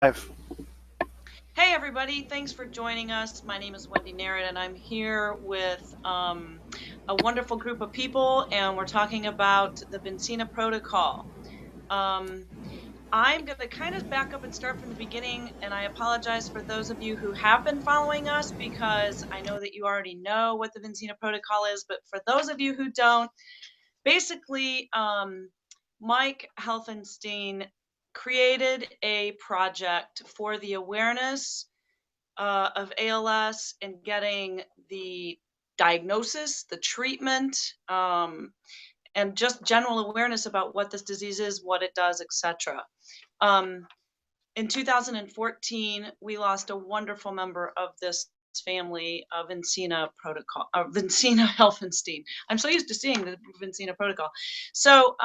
I've Hey everybody, thanks for joining us. My name is Wendy Narrett and I'm here with a wonderful group of people and we're talking about the Vincina Protocol. Um, I'm going to kind of back up and start from the beginning, and I apologize for those of you who have been following us because I know that you already know what the Vincina Protocol is, but for those of you who don't, basically, Mike Helfenstein created a project for the awareness of ALS and getting the diagnosis, the treatment, and just general awareness about what this disease is, what it does, etc. Um, in 2014, we lost a wonderful member of this family of Vincina protocol, Vincina Helfenstein. I'm so used to seeing the Vincina protocol. So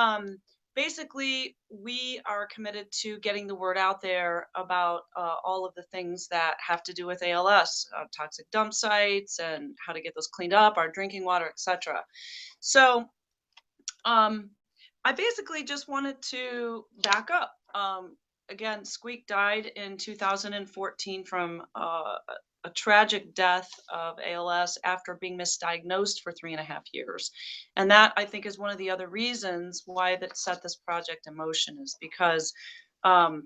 basically, we are committed to getting the word out there about all of the things that have to do with ALS, toxic dump sites, and how to get those cleaned up, our drinking water, etc. So um, I basically just wanted to back up. Again, Squeak died in 2014 from a tragic death of ALS after being misdiagnosed for 3.5 years. And that, I think, is one of the other reasons why that set this project in motion, is because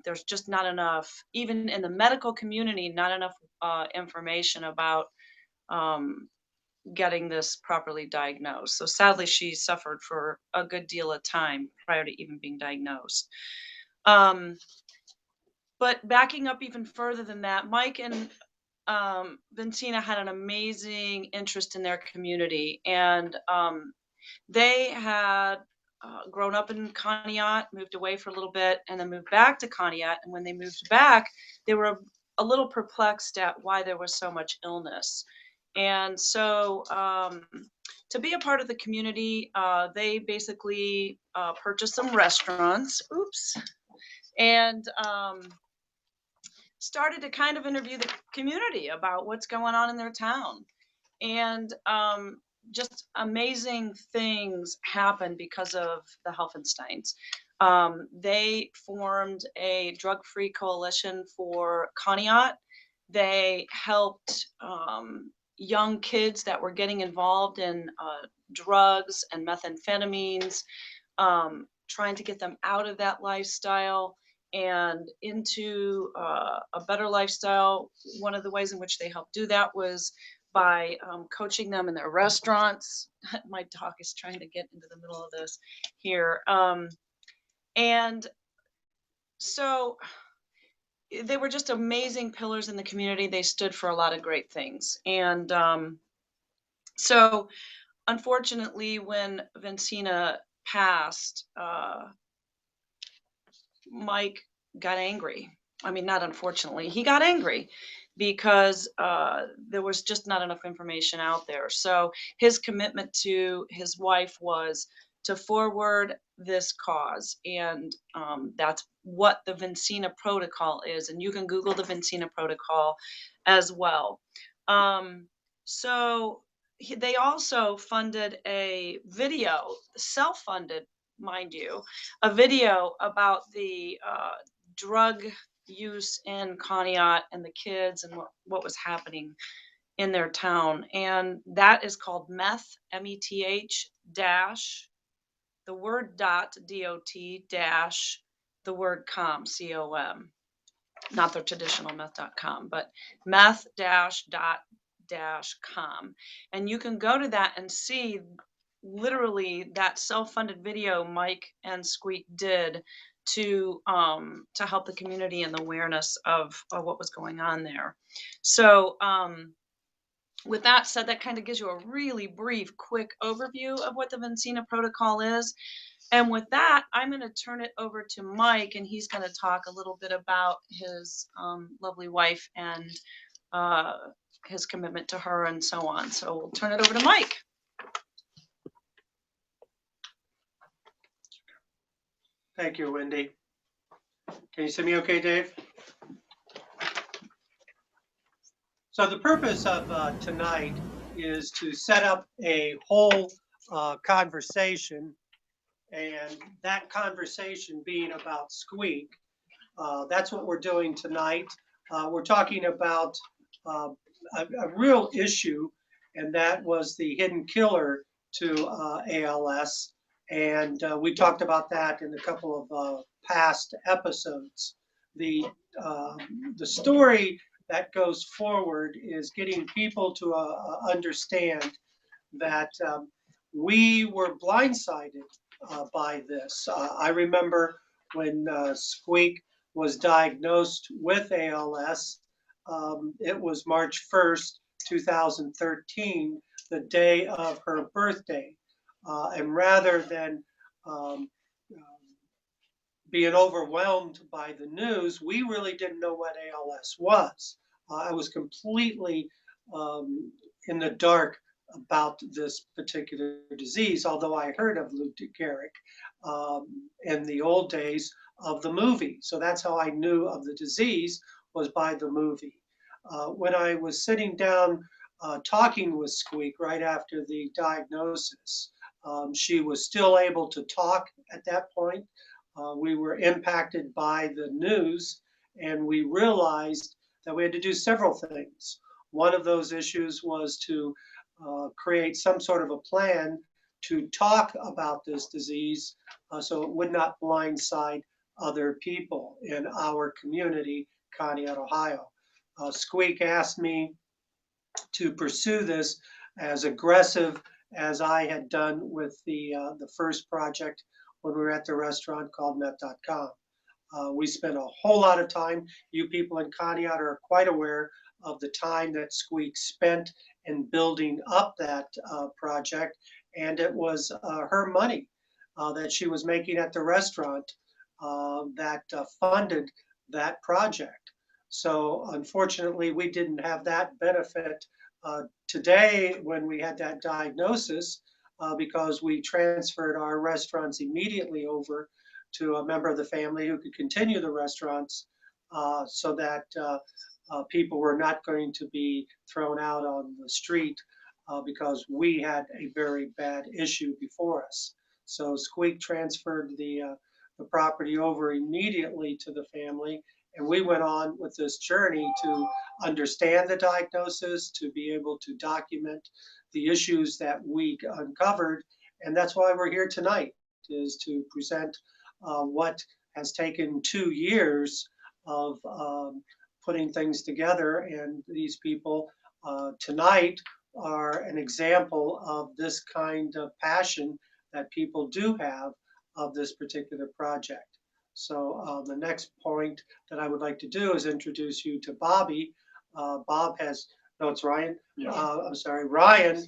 there's just not enough, even in the medical community, not enough information about um, getting this properly diagnosed. So sadly, she suffered for a good deal of time prior to even being diagnosed. Um, but backing up even further than that, Mike and Vincina had an amazing interest in their community, and they had grown up in Conneaut, moved away for a little bit, and then moved back to Conneaut. And when they moved back, they were a little perplexed at why there was so much illness. And so, to be a part of the community, they basically purchased some restaurants. Oops. And started to kind of interview the community about what's going on in their town. And just amazing things happened because of the Helfensteins. They formed a drug-free coalition for Conneaut. They helped young kids that were getting involved in drugs and methamphetamines, trying to get them out of that lifestyle and into a better lifestyle. One of the ways in which they helped do that was by coaching them in their restaurants. My dog is trying to get into the middle of this here. And so they were just amazing pillars in the community. They stood for a lot of great things. And so, unfortunately, when Vincina passed, Mike got angry. I mean, not unfortunately, he got angry because there was just not enough information out there. So his commitment to his wife was to forward this cause, and that's what the Vincina Protocol is. And you can Google the Vincina Protocol as well. Um, so they also funded a video, self-funded, mind you, a video about the drug use in Conneaut and the kids and what was happening in their town. And that is called Meth, METH dash, the word dot, DOT dash, the word com, COM, not the traditional meth.com, but meth dash dot dash com. And you can go to that and see literally that self-funded video Mike and Squeak did to help the community and the awareness of what was going on there. So with that said, that kind of gives you a really brief, quick overview of what the Vincina Protocol is. And with that, I'm going to turn it over to Mike, and he's going to talk a little bit about his lovely wife and uh, his commitment to her and so on. So we'll turn it over to Mike. Thank you, Wendy. Can you see me okay, Dave? So the purpose of tonight is to set up a whole conversation, and that conversation being about Squeak. That's what we're doing tonight. We're talking about a real issue, and that was the hidden killer to ALS. And we talked about that in a couple of past episodes. The, uh, the story that goes forward is getting people to understand that we were blindsided by this. I remember when Squeak was diagnosed with ALS, it was March 1st, 2013, the day of her birthday. And rather than um, being overwhelmed by the news, we really didn't know what ALS was. I was completely in the dark about this particular disease, although I heard of Lou Gehrig in the old days of the movie. So that's how I knew of the disease, was by the movie. When I was sitting down talking with Squeak right after the diagnosis, she was still able to talk at that point. We were impacted by the news, and we realized that we had to do several things. One of those issues was to create some sort of a plan to talk about this disease so it would not blindside other people in our community, Conneaut, Ohio. Squeak asked me to pursue this as aggressive as I had done with the first project when we were at the restaurant called Net.com. We spent a whole lot of time. You people in Conneaut are quite aware of the time that Squeak spent in building up that project, and it was her money that she was making at the restaurant that funded that project. So unfortunately, we didn't have that benefit today when we had that diagnosis because we transferred our restaurants immediately over to a member of the family who could continue the restaurants so that people were not going to be thrown out on the street because we had a very bad issue before us. So Squeak transferred the property over immediately to the family, and we went on with this journey to understand the diagnosis, to be able to document the issues that we uncovered. And that's why we're here tonight, is to present what has taken 2 years of putting things together. And these people tonight are an example of this kind of passion that people do have of this particular project. So the next point that I would like to do is introduce you to Bobby. Bob has, no, it's Ryan. Yeah. I'm sorry, Ryan,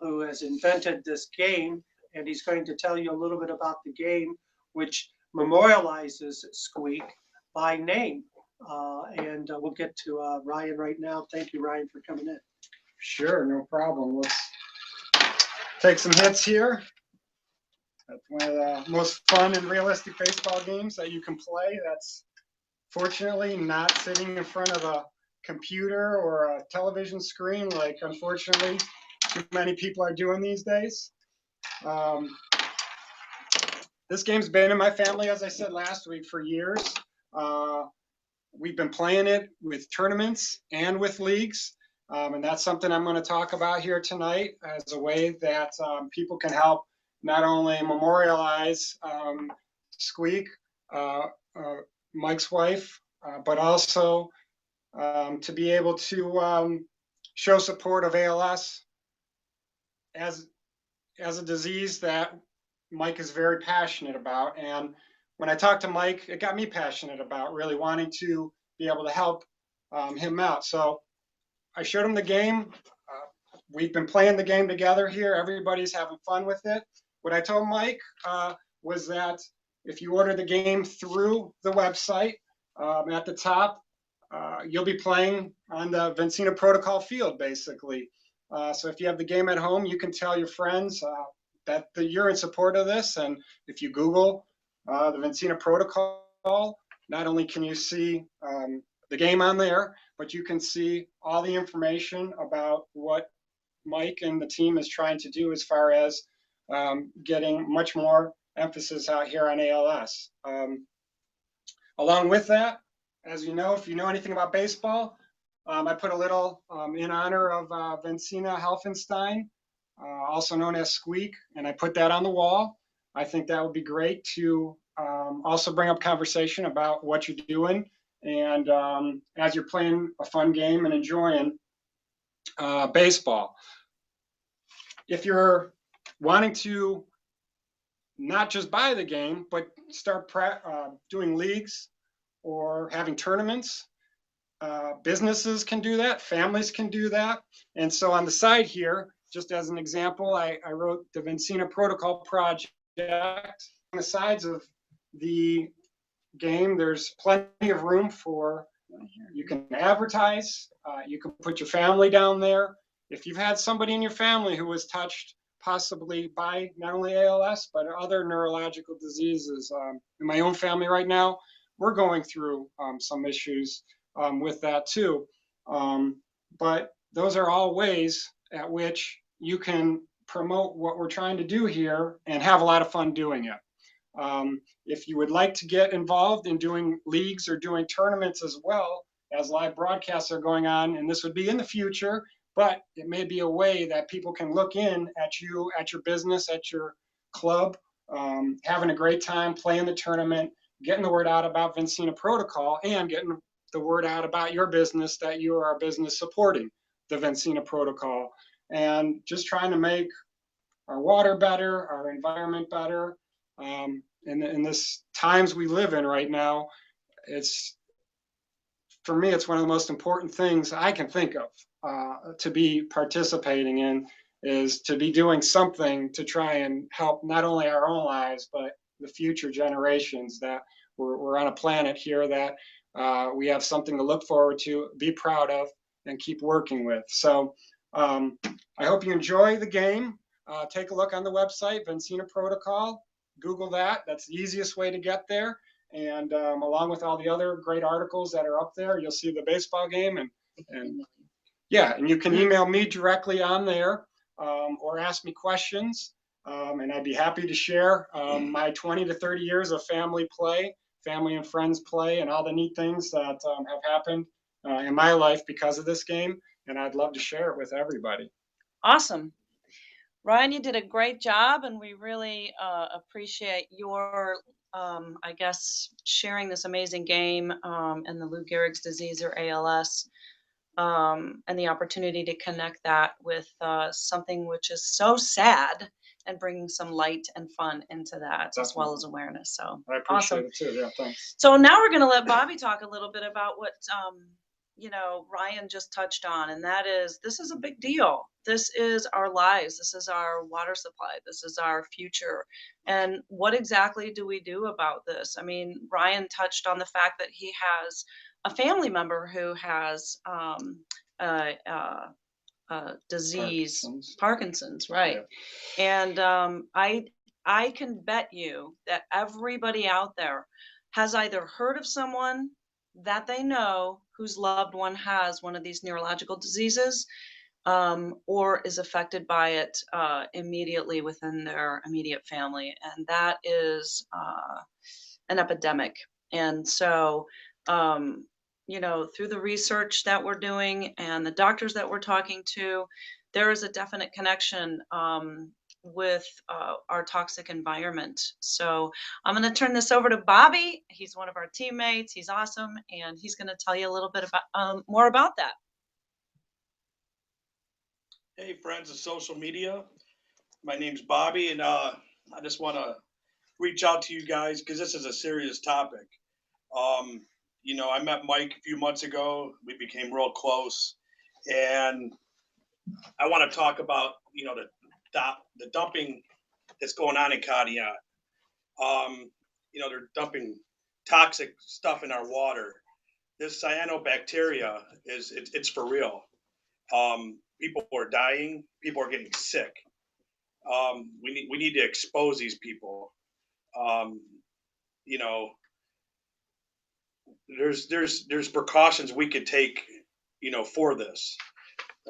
who has invented this game, and he's going to tell you a little bit about the game, which memorializes Squeak by name. And we'll get to Ryan right now. Thank you, Ryan, for coming in. Sure, no problem. Let's take some hits here. That's one of the most fun and realistic baseball games that you can play. That's fortunately not sitting in front of a computer or a television screen like unfortunately too many people are doing these days. This game's been in my family, as I said last week, for years. We've been playing it with tournaments and with leagues. And that's something I'm going to talk about here tonight as a way that people can help not only memorialize Squeak, Mike's wife, but also to be able to show support of ALS as a disease that Mike is very passionate about. And when I talked to Mike, it got me passionate about really wanting to be able to help him out. So I showed him the game. We've been playing the game together here. Everybody's having fun with it. What I told Mike was that if you order the game through the website, at the top, you'll be playing on the Vencina Protocol field, basically. So if you have the game at home, you can tell your friends that you're in support of this. And if you Google the Vencina Protocol, not only can you see the game on there, but you can see all the information about what Mike and the team is trying to do as far as getting much more emphasis out here on ALS. Along with that, as you know, if you know anything about baseball, I put a little in honor of Vincina Helfenstein, also known as Squeak, and I put that on the wall. I think that would be great to also bring up conversation about what you're doing, and as you're playing a fun game and enjoying baseball. If you're wanting to not just buy the game, but start doing leagues or having tournaments, businesses can do that, families can do that. And so on the side here, just as an example, I wrote the Vincina Protocol Project. On the sides of the game, there's plenty of room for, you can advertise, you can put your family down there. If you've had somebody in your family who was touched possibly by not only ALS, but other neurological diseases. In my own family right now, we're going through some issues with that too. But those are all ways at which you can promote what we're trying to do here and have a lot of fun doing it. If you would like to get involved in doing leagues or doing tournaments as well, as live broadcasts are going on, and this would be in the future, but it may be a way that people can look in at you, at your business, at your club, having a great time, playing the tournament, getting the word out about Vincina Protocol, and getting the word out about your business, that you are a business supporting the Vincina Protocol, and just trying to make our water better, our environment better. In this times we live in right now, for me, it's one of the most important things I can think of to be participating in, is to be doing something to try and help not only our own lives, but the future generations, that we're on a planet here that we have something to look forward to, be proud of, and keep working with. So I hope you enjoy the game. Take a look on the website, Vincina Protocol. Google that. That's the easiest way to get there. And along with all the other great articles that are up there, you'll see the baseball game. And yeah, and you can email me directly on there or ask me questions. And I'd be happy to share my 20 to 30 years of family and friends play, and all the neat things that have happened in my life because of this game. And I'd love to share it with everybody. Awesome. Ryan, you did a great job, and we really appreciate your, I guess, sharing this amazing game and the Lou Gehrig's disease, or ALS, and the opportunity to connect that with something which is so sad, and bringing some light and fun into that. Definitely. As well as awareness. So I appreciate it too. Yeah, thanks. So now we're going to let Bobby talk a little bit about what Ryan just touched on, and that is, this is a big deal. This is our lives. This is our water supply. This is our future. And what exactly do we do about this? I mean, Ryan touched on the fact that he has a family member who has disease, Parkinson's, right? Yeah. And I can bet you that everybody out there has either heard of someone that they know whose loved one has one of these neurological diseases, or is affected by it immediately within their immediate family. And that is an epidemic. And so, through the research that we're doing and the doctors that we're talking to, there is a definite connection with our toxic environment. So I'm going to turn this over to Bobby. He's one of our teammates. He's awesome, and he's going to tell you a little bit about more about that. Hey, friends of social media. My name's Bobby, and I just want to reach out to you guys because this is a serious topic. I met Mike a few months ago. We became real close, and I want to talk about the dumping that's going on in Kadian. They're dumping toxic stuff in our water. This cyanobacteria it's for real. People are dying. People are getting sick. We need to expose these people. There's precautions we could take, for this.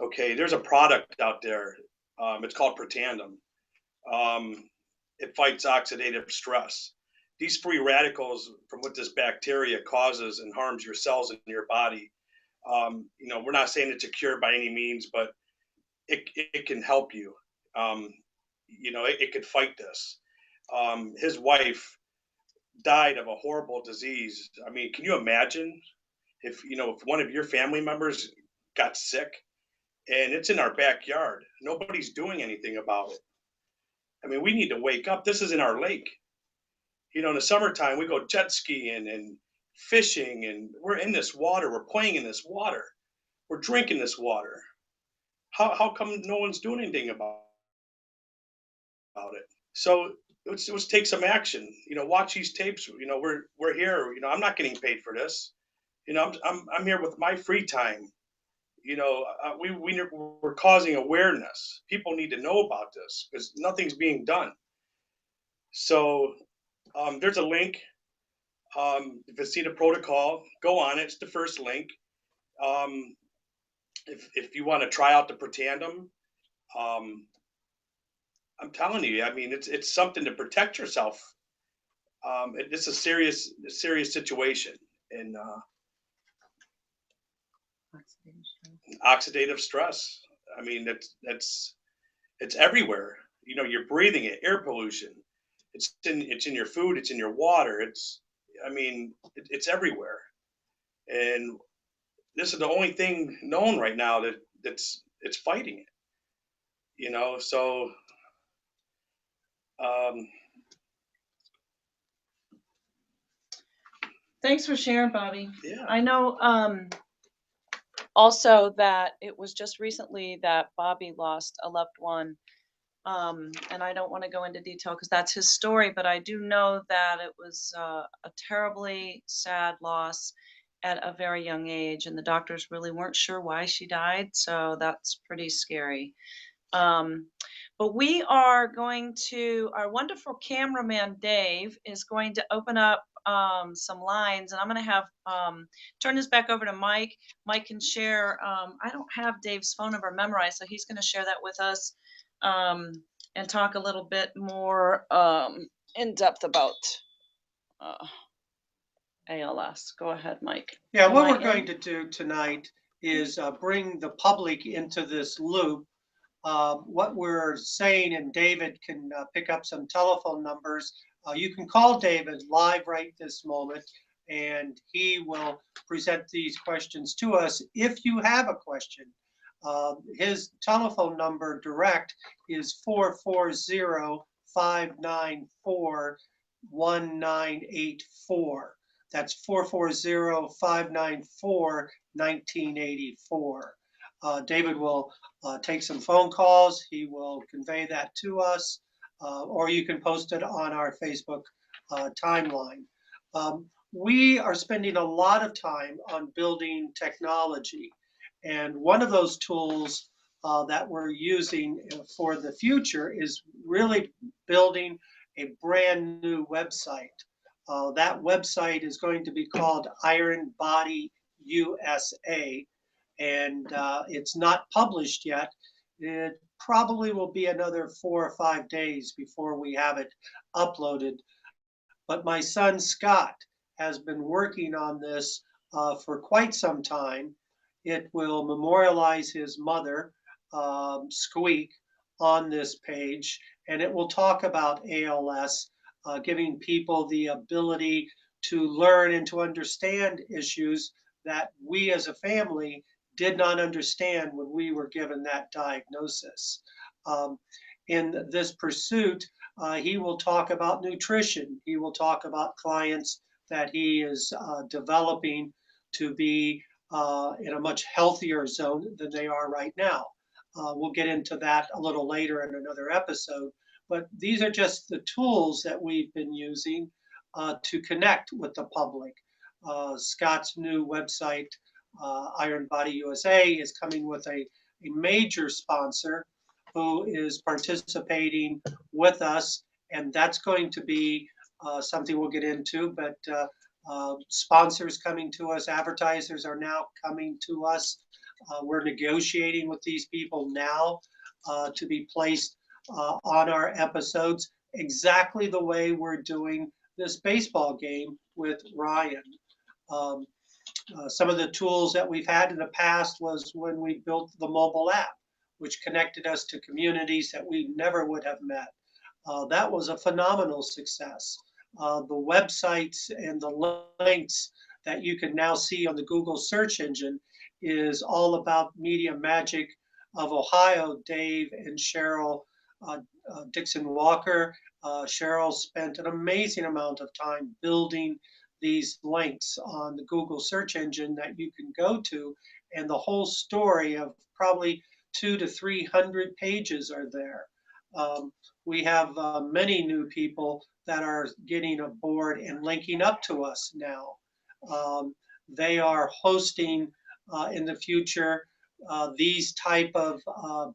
Okay, there's a product out there. It's called Protandim. It fights oxidative stress. these free radicals from what this bacteria causes and harms your cells in your body. You know, we're not saying it's a cure by any means, but it can help you. You know, it could fight this. His wife died of a horrible disease. I mean, can you imagine if, you know, if one of your family members got sick and it's in our backyard, nobody's doing anything about it? I mean, we need to wake up. This is in our lake. You know, in the summertime, we go jet skiing and fishing, and we're in this water. We're playing in this water. We're drinking this water. How come no one's doing anything about it? So let's take some action. You know, watch these tapes. You know, we're here. You know, I'm not getting paid for this. You know, I'm here with my free time. You know, we're causing awareness. People need to know about this because nothing's being done. So there's a link. Vicina Protocol. Go on it. It's the first link. If you want to try out the Protandim, I'm telling you, I mean, it's something to protect yourself. It's a serious situation, and oxidative stress. I mean, it's everywhere. You know, you're breathing it. Air pollution. It's in your food. It's in your water. I mean, it's everywhere, and this is the only thing known right now that's fighting it. You know, so Thanks for sharing, Bobby. yeah. I know also that it was just recently that Bobby lost a loved one. And I don't want to go into detail because that's his story, but I do know that it was a terribly sad loss at a very young age, and the doctors really weren't sure why she died, so that's pretty scary. But we are going to, our wonderful cameraman Dave is going to open up some lines, and I'm going to have turn this back over to Mike. Mike can share. I don't have Dave's phone number memorized, so he's going to share that with us and talk a little bit more in depth about ALS. Go ahead, Mike. Yeah, Am what I we're in? going to do tonight is bring the public into this loop. What we're saying, and David can pick up some telephone numbers. You can call David live right this moment, and he will present these questions to us if you have a question. His telephone number direct is 440-594-1984. That's 440-594-1984. David will take some phone calls. He will convey that to us, or you can post it on our Facebook timeline. We are spending a lot of time on building technology. And one of those tools that we're using for the future is really building a brand new website. That website is going to be called Iron Body USA, and it's not published yet. It probably will be another 4 or 5 days before we have it uploaded. But my son Scott has been working on this for quite some time. It will memorialize his mother, Squeak, on this page, and it will talk about ALS, giving people the ability to learn and to understand issues that we as a family did not understand when we were given that diagnosis. In this pursuit, he will talk about nutrition. He will talk about clients that he is developing to be in a much healthier zone than they are right now. We'll get into that a little later in another episode, but these are just the tools that we've been using to connect with the public. Scott's new website, Iron Body USA, is coming with a major sponsor who is participating with us, and that's going to be something we'll get into, but sponsors coming to us, advertisers are now coming to us. We're negotiating with these people now to be placed on our episodes exactly the way we're doing this baseball game with Ryan. Um, some of the tools that we've had in the past was when we built the mobile app, which connected us to communities that we never would have met. That was a phenomenal success. The websites and the links that you can now see on the Google search engine is all about Media Magic of Ohio. Dave and Cheryl Dixon Walker. Cheryl spent an amazing amount of time building these links on the Google search engine that you can go to, and the whole story of probably 200 to 300 pages are there. We have many new people that are getting aboard and linking up to us now. They are hosting in the future these type of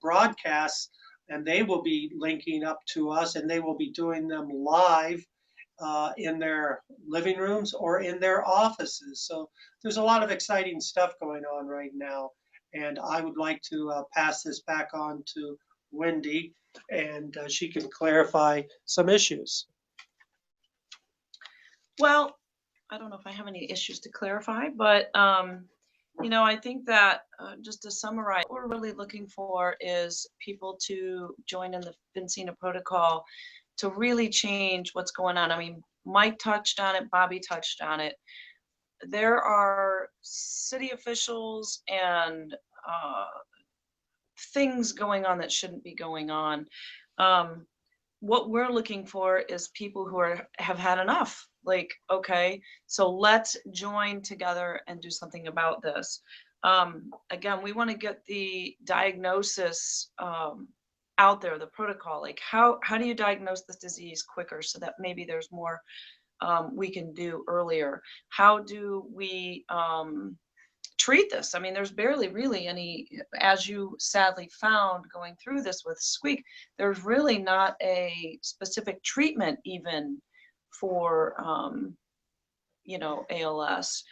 broadcasts, and they will be linking up to us, and they will be doing them live in their living rooms or in their offices. So there's a lot of exciting stuff going on right now. And I would like to pass this back on to Wendy, and she can clarify some issues. Well, I don't know if I have any issues to clarify, but you know, I think that just to summarize, what we're really looking for is people to join in the Vincina protocol to really change what's going on. I mean, Mike touched on it, Bobby touched on it. There are city officials and things going on that shouldn't be going on. What we're looking for is people who have had enough. Like, okay, so let's join together and do something about this. Again, we want to get the diagnosis out there, the protocol. Like, how do you diagnose this disease quicker so that maybe there's more we can do earlier? How do we treat this? I mean, there's barely really any, as you sadly found going through this with Squeak, there's really not a specific treatment even for, you know, ALS.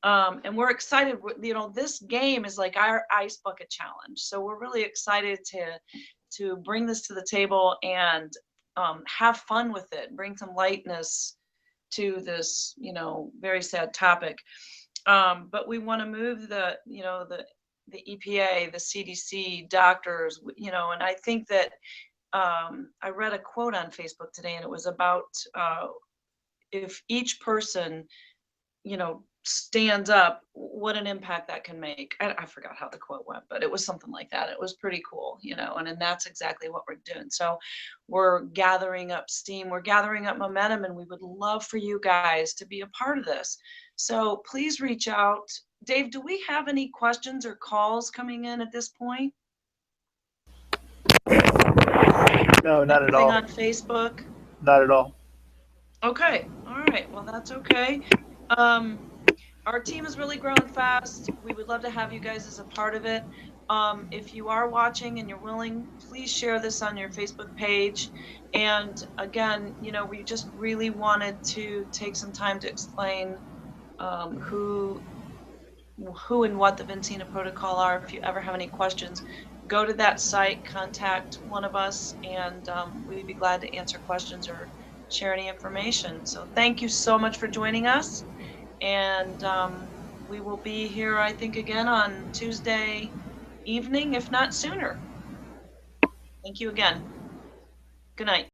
And we're excited, you know, this game is like our ice bucket challenge. So we're really excited to bring this to the table and have fun with it, bring some lightness to this, you know, very sad topic. But we want to move the, you know, the EPA, the CDC, doctors, you know, and I think that I read a quote on Facebook today, and it was about if each person, you know, stands up, what an impact that can make. I forgot how the quote went, but it was something like that. It was pretty cool, you know, and that's exactly what we're doing. So we're gathering up steam, we're gathering up momentum, and we would love for you guys to be a part of this. So please reach out. Dave, do we have any questions or calls coming in at this point? No, not at all. On Facebook? Not at all. Okay, all right, well, that's okay. Our team is really growing fast. We would love to have you guys as a part of it. If you are watching and you're willing, please share this on your Facebook page. And again, you know, we just really wanted to take some time to explain who and what the Vincina protocol are. If you ever have any questions, go to that site, contact one of us, and we'd be glad to answer questions or share any information. So thank you so much for joining us. And we will be here, I think, again on Tuesday evening, if not sooner. Thank you again. Good night.